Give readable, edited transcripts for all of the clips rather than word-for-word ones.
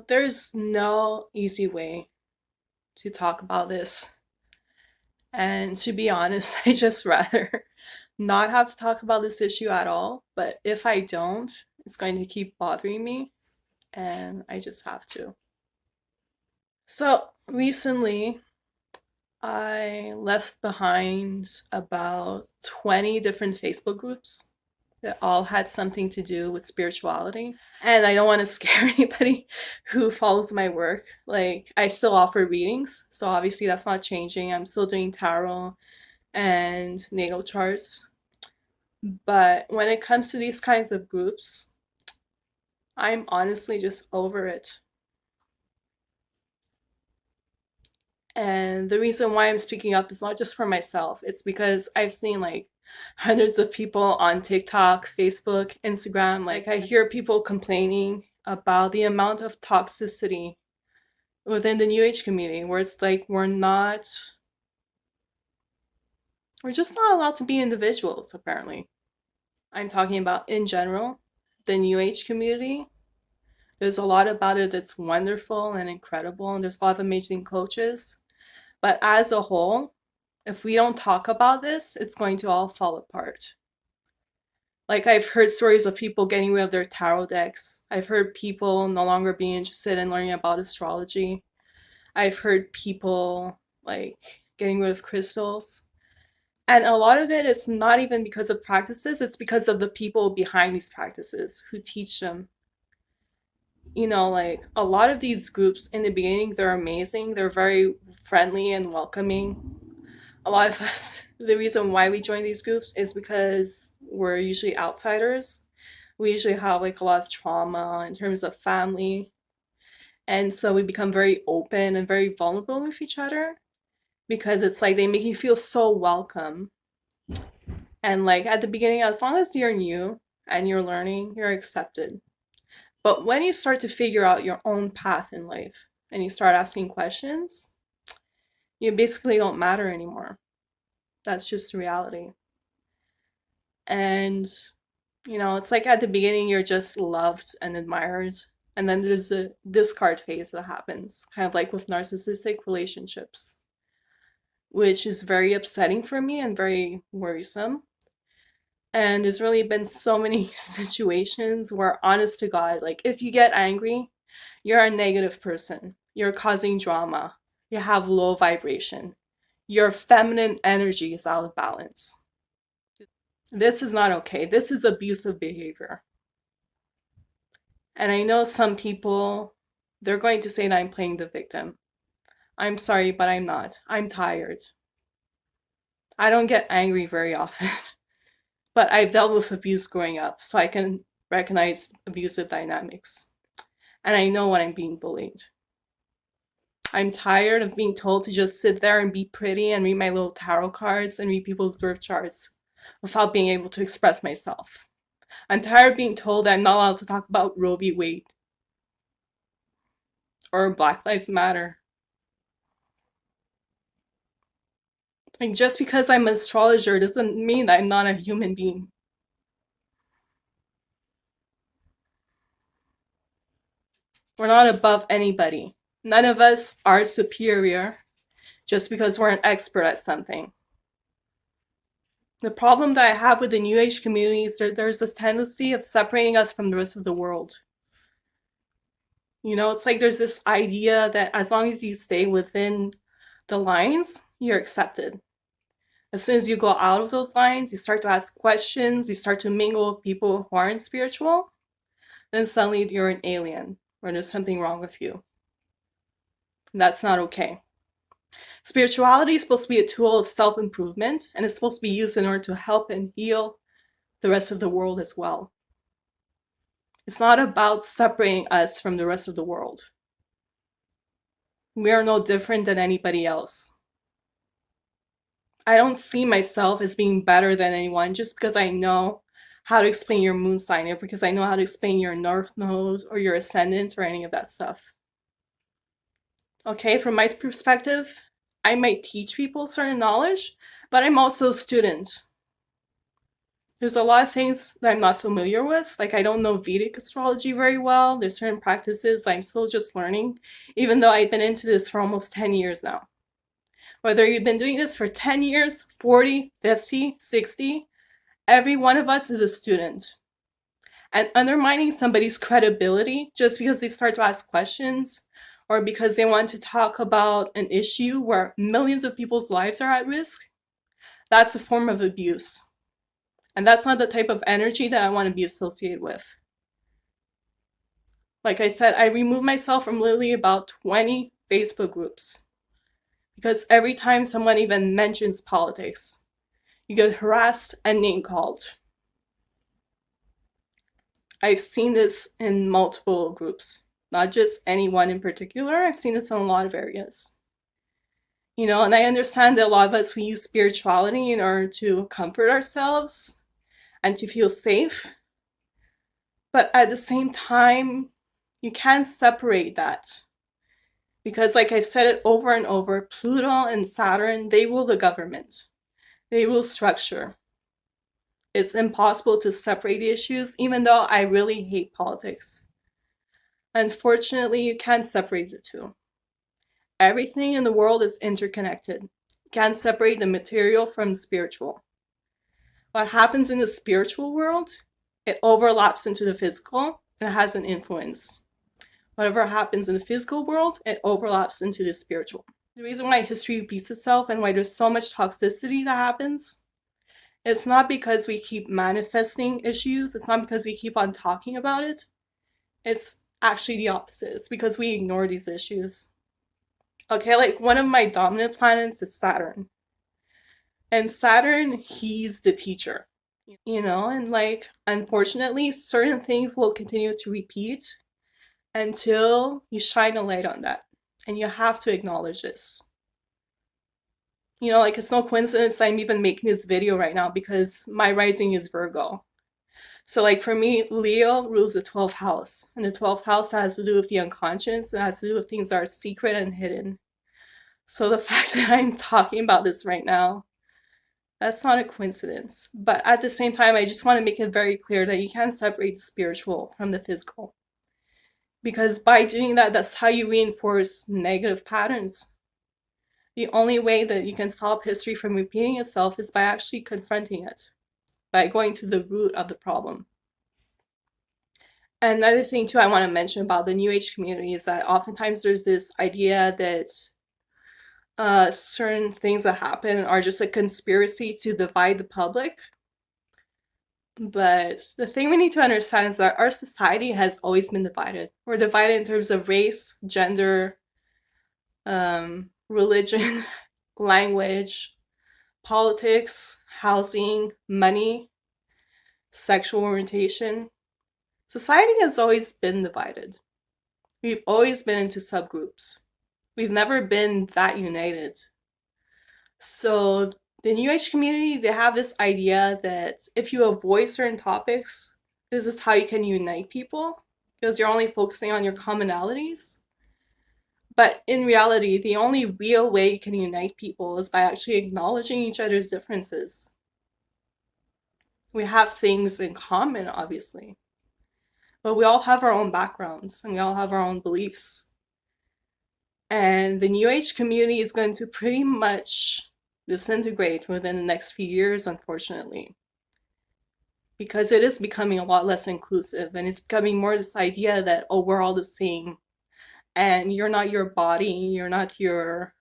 There's no easy way to talk about this. And to be honest, I just rather not have to talk about this issue at all. But if I don't, it's going to keep bothering me, and I just have to. So recently, I left behind about 20 different Facebook groups that all had something to do with spirituality. And I don't want to scare anybody who follows my work. Like, I still offer readings, so obviously that's not changing. I'm still doing tarot and natal charts. But when it comes to these kinds of groups, I'm honestly just over it. And the reason why I'm speaking up is not just for myself, it's because I've seen like hundreds of people on TikTok, Facebook, Instagram. Like, I hear people complaining about the amount of toxicity within the New Age community, where it's like we're just not allowed to be individuals, apparently. I'm talking about in general, the New Age community. There's a lot about it that's wonderful and incredible, and there's a lot of amazing coaches. But as a whole, if we don't talk about this, it's going to all fall apart. Like, I've heard stories of people getting rid of their tarot decks. I've heard people no longer being interested in learning about astrology. I've heard people like getting rid of crystals. And a lot of it is not even because of practices, it's because of the people behind these practices who teach them. Like, a lot of these groups in the beginning, they're amazing. They're very friendly and welcoming. A lot of us, the reason why we join these groups is because we're usually outsiders. We usually have like a lot of trauma in terms of family. And so we become very open and very vulnerable with each other because it's like they make you feel so welcome. And like at the beginning, as long as you're new and you're learning, you're accepted. But when you start to figure out your own path in life and you start asking questions, you basically don't matter anymore. That's just reality. And, it's like at the beginning, you're just loved and admired. And then there's the discard phase that happens, kind of like with narcissistic relationships, which is very upsetting for me and very worrisome. And there's really been so many situations where, honest to God, like, if you get angry, you're a negative person. You're causing drama. You have low vibration. Your feminine energy is out of balance. This is not okay. This is abusive behavior. And I know some people, they're going to say that I'm playing the victim. I'm sorry, but I'm not. I'm tired. I don't get angry very often, but I've dealt with abuse growing up, so I can recognize abusive dynamics. And I know when I'm being bullied. I'm tired of being told to just sit there and be pretty and read my little tarot cards and read people's birth charts without being able to express myself. I'm tired of being told that I'm not allowed to talk about Roe v. Wade or Black Lives Matter. Like, just because I'm an astrologer doesn't mean that I'm not a human being. We're not above anybody. None of us are superior just because we're an expert at something. The problem that I have with the New Age community is there's this tendency of separating us from the rest of the world. It's like there's this idea that as long as you stay within the lines, you're accepted. As soon as you go out of those lines, you start to ask questions, you start to mingle with people who aren't spiritual, then suddenly you're an alien or there's something wrong with you. That's not okay. Spirituality is supposed to be a tool of self improvement, and it's supposed to be used in order to help and heal the rest of the world as well. It's not about separating us from the rest of the world. We are no different than anybody else. I don't see myself as being better than anyone just because I know how to explain your moon sign or because I know how to explain your north node or your ascendant or any of that stuff. Okay, from my perspective, I might teach people certain knowledge, but I'm also a student. There's a lot of things that I'm not familiar with. Like, I don't know Vedic astrology very well. There's certain practices I'm still just learning, even though I've been into this for almost 10 years now. Whether you've been doing this for 10 years, 40, 50, 60, every one of us is a student. And undermining somebody's credibility just because they start to ask questions or because they want to talk about an issue where millions of people's lives are at risk, that's a form of abuse. And that's not the type of energy that I want to be associated with. Like I said, I removed myself from literally about 20 Facebook groups because every time someone even mentions politics, you get harassed and name called. I've seen this in multiple groups, not just any one in particular. I've seen this in a lot of areas. And I understand that a lot of us, we use spirituality in order to comfort ourselves and to feel safe. But at the same time, you can't separate that. Because, like I've said it over and over, Pluto and Saturn, they rule the government, they rule structure. It's impossible to separate the issues, even though I really hate politics. Unfortunately, you can't separate the two. Everything in the world is interconnected. You can't separate the material from the spiritual. What happens in the spiritual world, it overlaps into the physical and it has an influence. Whatever happens in the physical world, it overlaps into the spiritual. The reason why history repeats itself and why there's so much toxicity that happens, it's not because we keep manifesting issues, it's not because we keep on talking about it. It's actually the opposite. It's because we ignore these issues. Okay, like one of my dominant planets is Saturn. And Saturn, he's the teacher. And like, unfortunately, certain things will continue to repeat until you shine a light on that. And you have to acknowledge this. Like, it's no coincidence I'm even making this video right now because my rising is Virgo. So, like, for me, Leo rules the 12th house. And the 12th house has to do with the unconscious, it has to do with things that are secret and hidden. So, the fact that I'm talking about this right now, that's not a coincidence. But at the same time, I just want to make it very clear that you can't separate the spiritual from the physical. Because by doing that, that's how you reinforce negative patterns. The only way that you can stop history from repeating itself is by actually confronting it, by going to the root of the problem. Another thing, too, I want to mention about the New Age community is that oftentimes there's this idea that certain things that happen are just a conspiracy to divide the public. But the thing we need to understand is that our society has always been divided. We're divided in terms of race, gender, religion, language, politics, housing, money, sexual orientation. Society has always been divided. We've always been into subgroups. We've never been that united. So the New Age community, they have this idea that if you avoid certain topics, this is how you can unite people because you're only focusing on your commonalities. But in reality, the only real way you can unite people is by actually acknowledging each other's differences. We have things in common, obviously, but we all have our own backgrounds and we all have our own beliefs. And the New Age community is going to pretty much disintegrate within the next few years, unfortunately, because it is becoming a lot less inclusive and it's becoming more this idea that, oh, we're all the same and you're not your body, you're not your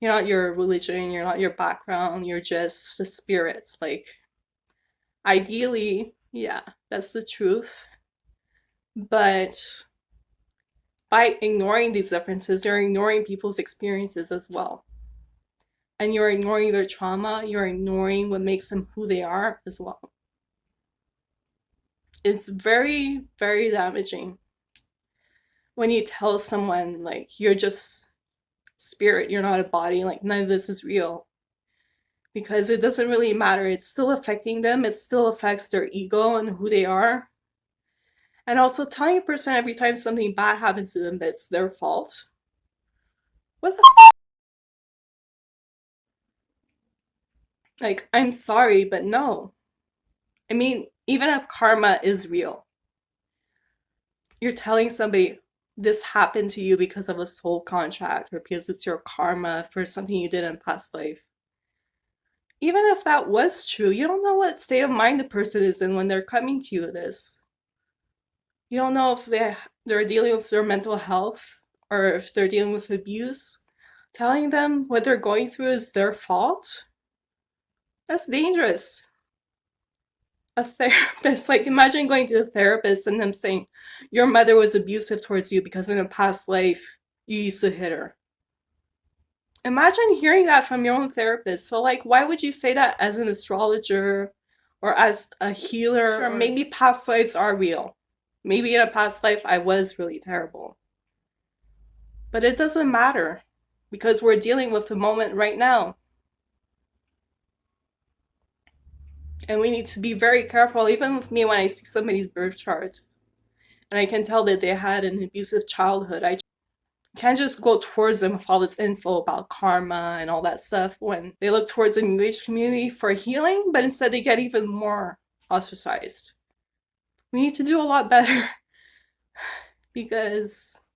religion, you're not your background, you're just a spirit. Like, ideally, yeah, that's the truth. But by ignoring these differences, you're ignoring people's experiences as well. And you're ignoring their trauma, you're ignoring what makes them who they are as well. It's very, very damaging when you tell someone, like, you're just spirit, you're not a body, like, none of this is real. Because it doesn't really matter. It's still affecting them, it still affects their ego and who they are. And also telling a person every time something bad happens to them that it's their fault. What the Like, I'm sorry, but no. I mean, even if karma is real, you're telling somebody this happened to you because of a soul contract or because it's your karma for something you did in past life. Even if that was true, you don't know what state of mind the person is in when they're coming to you with this. You don't know if they're dealing with their mental health or if they're dealing with abuse. Telling them what they're going through is their fault? That's dangerous. A therapist, like imagine going to a therapist and them saying your mother was abusive towards you because in a past life you used to hit her. Imagine hearing that from your own therapist. So, like, why would you say that as an astrologer or as a healer? Sure, maybe past lives are real. Maybe in a past life I was really terrible. But it doesn't matter because we're dealing with the moment right now. And we need to be very careful, even with me when I see somebody's birth chart and I can tell that they had an abusive childhood. I can't just go towards them with all this info about karma and all that stuff when they look towards the New Age community for healing, but instead they get even more ostracized. We need to do a lot better because